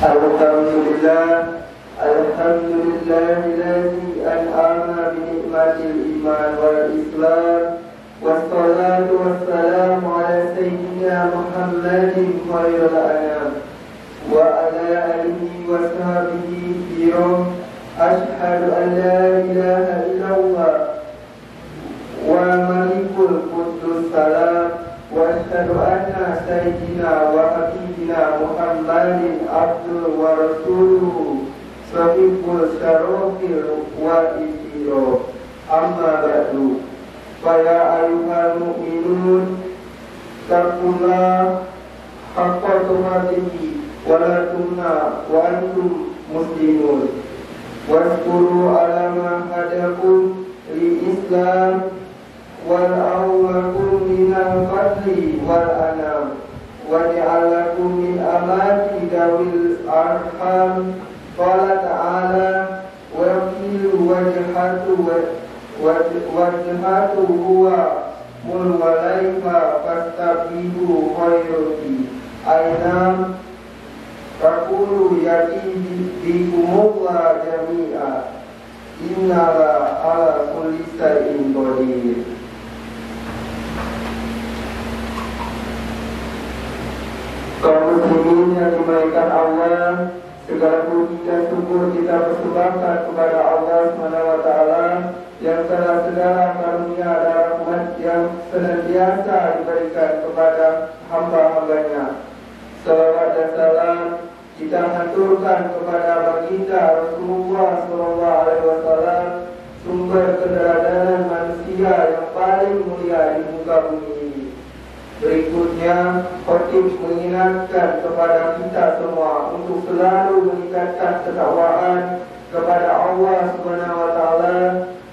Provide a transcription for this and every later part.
Alhamdulillahilladzi an'ama bi ni'matil iman wal islam. Wassalatu wassalamu ala sayyidina Muhammadin khairil anam wa ala alihi wa sahbihi kiram. Ashhadu an la ilaha illallah wa malikul quddus salam. Wa ashhadu anna sayyidina wa habibina Muhammadin abduhu wa rasuluhu sahibul syarofil wa ifiro. Amma ba'du. Faya ayuhal mu'minun taqullah haqqa tuqatihi wa la tumna wa antum muslimun. Waskuru ala ma hadakum li islam wal awlakum minal fadli wal anam wa ja'alakum min amati dawil arham. Qala ta'ala wa filu wajhatu huwa mulwalaifa fastabihu khairuki ainam takulu yati bikumullah jami'a innala ala kulli shay'in qadir. Kaum muslimin yang dimuliakan Allah, segala puji dan syukur kita persembahkan kepada Allah SWT yang telah segala karunia dan rahmat yang senantiasa diberikan kepada hamba-hambanya. Salawat dan salam kita haturkan kepada baginda Rasulullah SAW, sumber keteladanan manusia yang paling mulia di muka bumi ini. Berikutnya, khotib mengingatkan kepada kita semua untuk selalu meningkatkan ketakwaan kepada Allah SWT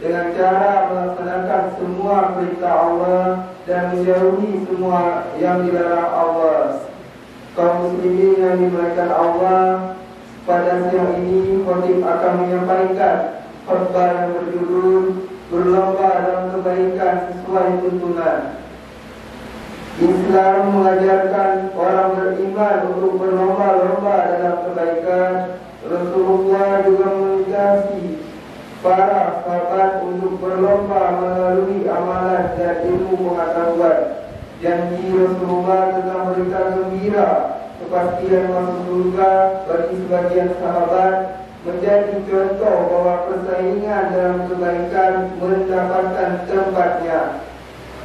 dengan cara melaksanakan semua perintah Allah dan menjauhi semua yang dilarang Allah. Kaum muslimin yang dimuliakan Allah, pada siang ini khotib akan menyampaikan khutbah yang berjudul berlomba dalam kebaikan sesuai tuntunan. Islam mengajarkan orang beriman untuk berlomba-lomba dalam kebaikan. Rasulullah juga mengingatkan para sahabat untuk berlomba melalui amalan dan ilmu pengetahuan. Janji Rasulullah tentang berita gembira kepastian masuk surga bagi sebagian sahabat menjadi contoh bahwa persaingan dalam kebaikan mendapatkan tempatnya.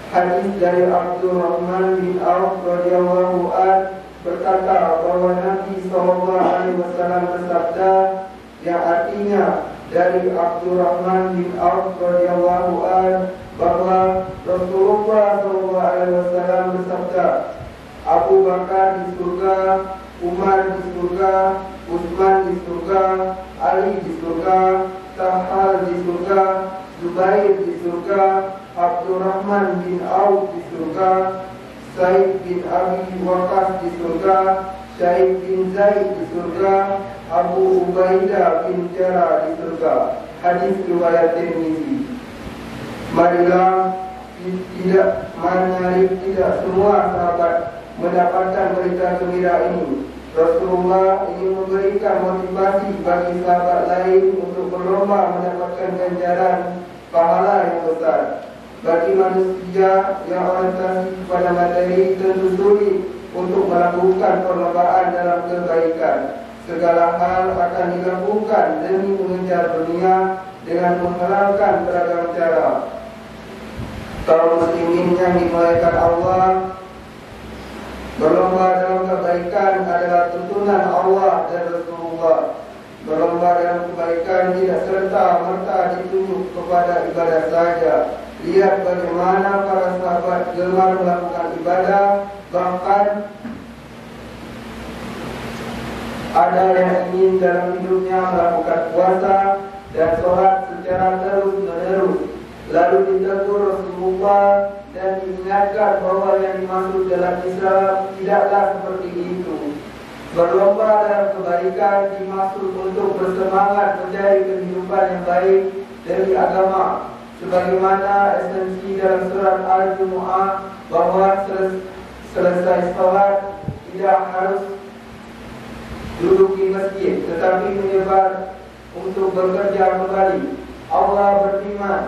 Hadis dari Abdurrahman bin Auf radhiyallahu an berkata bahwa Nabi SAW bersabda, yang artinya dari Abdurrahman bin Auf radhiyallahu an bahwa Rasulullah SAW bersabda, Abu Bakar di surga, Umar di surga, Utsman di surga, Ali di surga, Talha di surga, Zubair di surga, Abdurrahman bin Auf di surga, Said bin Abi Waqqas di surga, Syed bin Zaid di surga, Abu Ubaidah bin Jarrah di surga. Hadis riwayat Tirmizi. Marilah tidak semua sahabat mendapatkan berita gembira ini. Rasulullah ingin memberikan motivasi bagi sahabat lain untuk berlomba mendapatkan ganjaran pahala yang besar. Bagi manusia yang orientasi kepada materi tentu sulit untuk melakukan perlombaan dalam kebaikan. Segala hal akan dilakukan demi mengejar dunia dengan menghalalkan beragam cara. Kaum muslimin yang dimuliakan Allah, berlomba dalam kebaikan adalah tuntunan Allah dan Rasulullah. Berlomba dalam kebaikan tidak serta-merta ditunjuk kepada ibadah saja. Lihat bagaimana para sahabat gemar melakukan ibadah, bahkan ada yang ingin dalam hidupnya melakukan puasa dan sholat secara terus-menerus. Lalu ditegur Rasulullah dan diingatkan bahwa yang dimaksud dalam Islam tidaklah seperti itu. Berlomba dalam kebaikan dimaksud untuk bersemangat mencari kehidupan yang baik dari agama, sebagaimana esensi dalam surat Al-Jumu'ah bahwa selesai sholat tidak harus duduk di masjid, tetapi menyebar untuk bekerja kembali. Allah berfirman,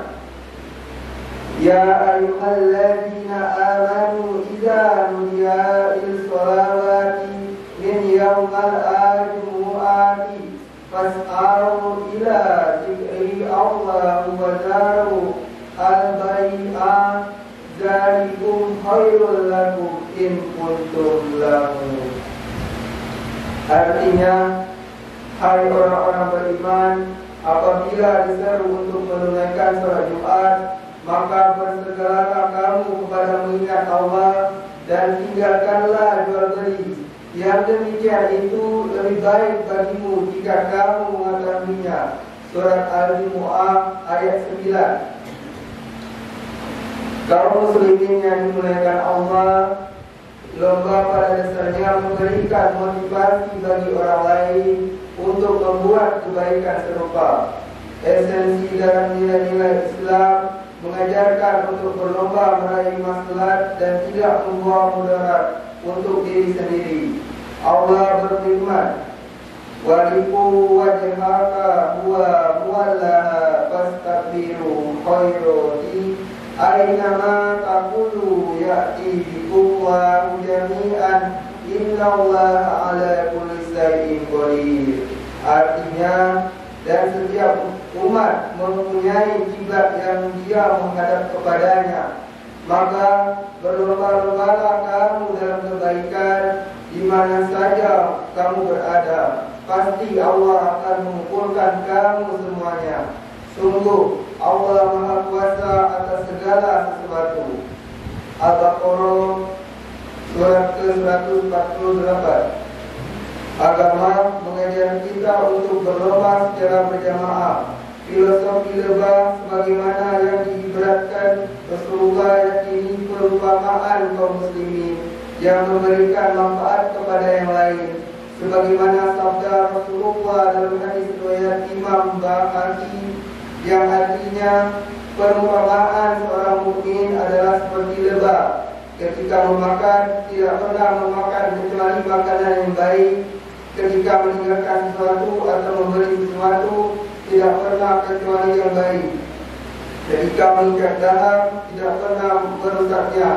Ya ayyuhalladzina amanu idza nudiya lis-salawati min yawmal jumu'ati fas'au ila dzikri Allah wa daru al-bai'a dzalikum khairul lakum in kuntum ta'lamun. Artinya, hai orang-orang beriman, apabila diseru untuk menunaikan sholat Jumat, maka bersegeralah kamu kepada mengingat Allah dan tinggalkanlah jual beli. Yang demikian itu lebih baik bagimu jika kamu mengetahuinya. Surat Al-Jumu'ah ayat 9. Kaum muslimin yang dimuliakan Allah, lomba pada dasarnya memberikan motivasi bagi orang lain untuk membuat kebaikan serupa. Esensi dalam nilai-nilai Islam mengajarkan untuk berlomba meraih maslahat dan tidak membawa mudarat untuk diri sendiri. Allah berfirman, Waliku wajhaka huwa muwallaha fastakbiru khairati Aynama taqulu ya'ti bikumullahu jami'an innallaha ala kulli syai'in qadir. Artinya, dan setiap umat mempunyai kiblat yang dia menghadap kepadanya, maka berlomba-lombalah kamu dalam kebaikan di mana saja kamu berada. Pasti Allah akan mengumpulkan kamu semuanya. Sungguh Allah Maha Kuasa atas segala sesuatu. Al-Baqarah surat ke-148. Agama mengajar kita untuk berlomba secara berjamaah. Filosofi lebah sebagaimana yang diibaratkan Rasulullah yakini perumpamaan kaum muslimin yang memberikan manfaat kepada yang lain. Sebagaimana sabda Rasulullah dalam hadis riwayat Imam Baihaqi yang artinya perumpamaan seorang mukmin adalah seperti lebah. Ketika memakan tidak pernah memakan kecuali makanan yang baik. Ketika meninggalkan sesuatu atau memberi sesuatu tidak pernah kecuali yang baik. Ketika mengikat dalam tidak pernah merusaknya.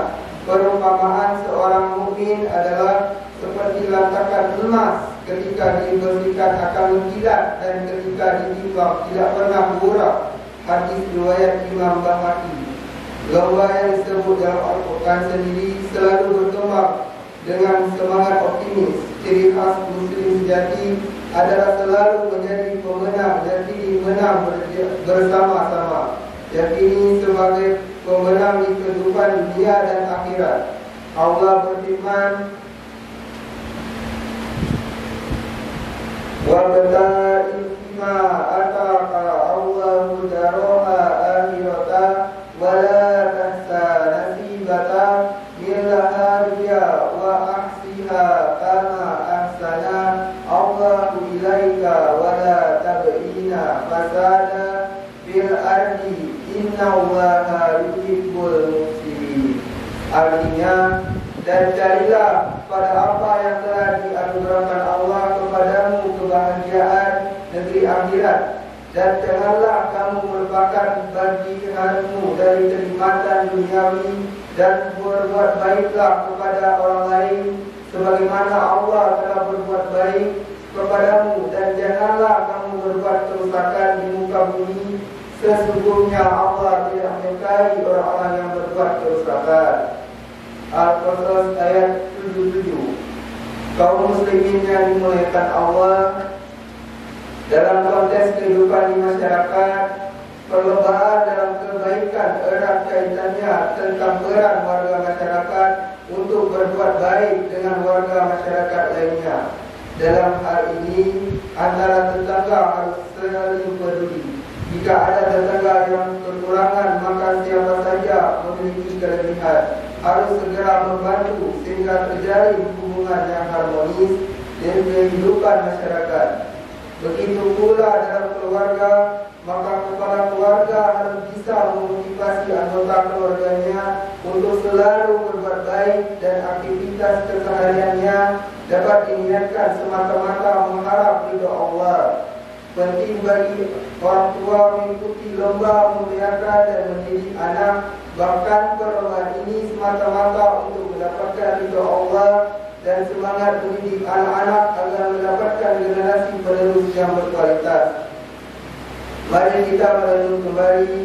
Perumpamaan seorang mukmin adalah seperti lantakan emas, ketika dibersihkan akan mengkilat dan ketika ditimbang tidak pernah berurap. Hadis riwayat Imam Baihaqi. Lomba yang disebut dalam Al-Quran sendiri selalu berkembang dengan semangat optimis. Ciri khas muslim sejati adalah selalu menjadi pemenang dan diri menang bersama-sama. Yakini sebagai pemenang di kehidupan dunia dan akhirat. Allah berfirman, وَبَتَائِفِ مَا أَتَاكَ اللَّهُ دَارَهَا آخِرَةً وَلَا تَنْسَ نَصِيبَكَ مِنْهَا دُنْيَا وَأَحْسِنْ كَمَا أَحْسَنَ اللَّهُ إِلَيْكَ وَلَا تَبْغِ فَسَادًا فِي الْأَرْضِ إِنَّ اللَّهَ يُحِبُّ الْمُفْسِدِينَ. Artinya, dan carilah pada apa yang telah dianugerahkan Allah kepadamu kebahagiaan negeri akhirat, dan janganlah kamu melupakan bagianmu dari kenikmatan duniawi, dan berbuat baiklah kepada orang lain sebagaimana Allah telah berbuat baik kepadamu, dan janganlah kamu berbuat kerusakan di muka bumi. Sesungguhnya Allah tidak menyukai orang-orang yang berbuat kerusakan. Al-Qasas ayat 77. Kaum muslimin yang dimuliakan Allah, dalam konteks kehidupan di masyarakat, perlombaan dalam kebaikan erat kaitannya tentang peran warga masyarakat untuk berbuat baik dengan warga masyarakat lainnya. Dalam hal ini, antara tetangga harus saling peduli. Jika ada tetangga yang kekurangan, maka siapa saja memiliki kelebihan harus segera membantu sehingga terjalin hubungan yang harmonis dan kehidupan masyarakat. Begitu pula dalam keluarga, maka kepala keluarga harus bisa memotivasi anggota keluarganya untuk selalu berbuat baik dan aktivitas kesehariannya dapat diniatkan semata-mata mengharap ridha Allah. Penting bagi orang tua mengikuti lomba memelihara dan mendidik anak, bahkan perlombaan ini semata-mata untuk mendapatkan ridha Allah dan semangat mendidik anak-anak agar mendapatkan generasi penerus yang berkualitas. Mari kita merenung kembali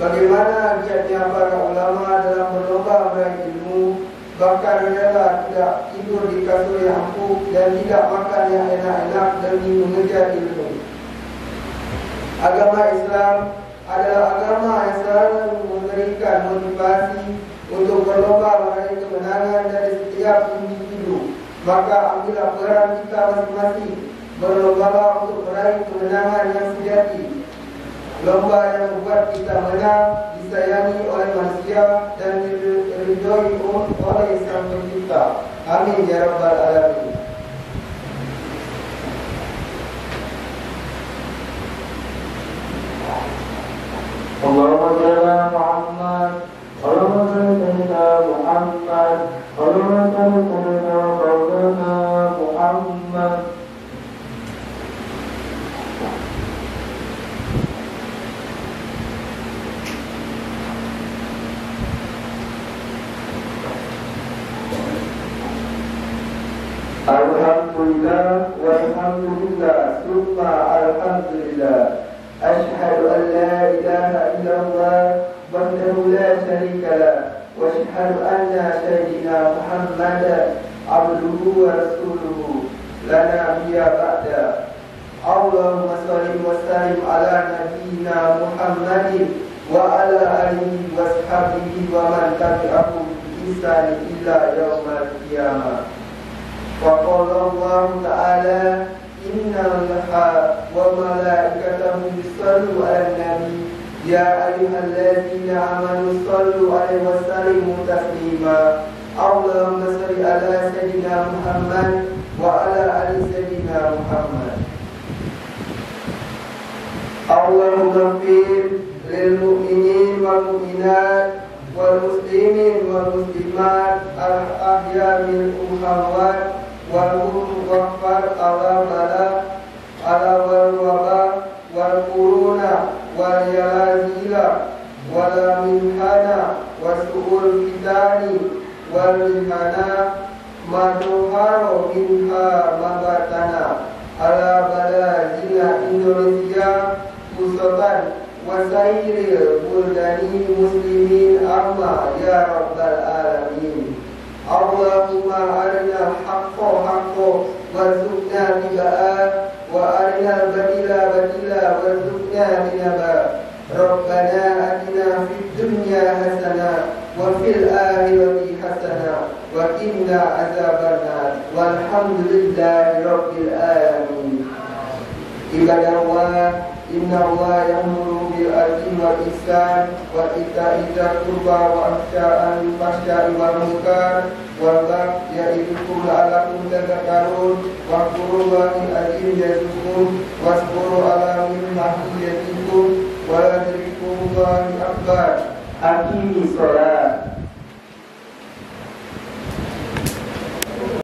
bagaimana giatnya para ulama dalam berlomba meraih ilmu, bahkan rela tidak tidur di kasur yang empuk dan tidak makan yang enak-enak demi mengejar ilmu. Agama Islam adalah agama yang selalu memberikan motivasi untuk berlomba meraih kemenangan dari setiap individu. Maka ambillah peran kita masing-masing, berlomba untuk meraih kemenangan yang sejati. Lomba yang membuat kita menang, disayangi oleh manusia dan diridhoi oleh Sang Pencipta. Amin ya rabbal alamin. Allahumma shalli ala Muhammad, Allahumma shalli ala Muhammad, Allahumma shalli ala Muhammad. Alhamdulillah walhamdulillah summa alhamdulillah. Ashhadu an la ilaha illallah wahdahu la syarika lah wa ashhadu anna sayyidina Muhammadan abduhu wa rasuluhu la nabiyya ba'da. Allahumma shalli wa sallim ala nabiyyina Muhammadin wa ala alihi wa sahbihi wa man tabi'ahum bi ihsan ila yaumil qiyamah. Wa qala Allah ta'ala inna Allaha wa malaikatahu yusallu 'alan nabi ya ayyuhalladzina amanu sallu 'alaihi wa sallimu taslima. Allahumma shalli ala sayyidina Muhammad wa ala ali sayyidina Muhammad. Allahumma ighfir lil mu'minin wal mu'minat wal muslimin wal muslimat al ahya minhum amwat wal mughfar ala bala ala wal waba wal quruna wal yalazila wal minhana wasu'ul fitani wal minhana maduharo minha mabatana ala bala zina Indonesia khususan wasairil buldani muslimin amma ya rabbal alamin. Allahumma arina al-haqqa haqqa warzuqna tiba'ah wa arina al-batila batila warzuqna tinaba. Rabbana atina fid dunya hasanah wa fil akhirati hasanah wa qina azabannar. Walhamdulillahi rabbil alamin. Ibadallah, inna Allah ya'muru bil adli wal ihsan wa ita'i dzil qurba wa ahsya'i fahsya'i wal munkar wal baghi ya'idukum la'allakum tadhakkarun wa qurbatil azim yazukum wasburu ala ni'matikum wa la tadrikum Allahu akbar. Aqimi sholat.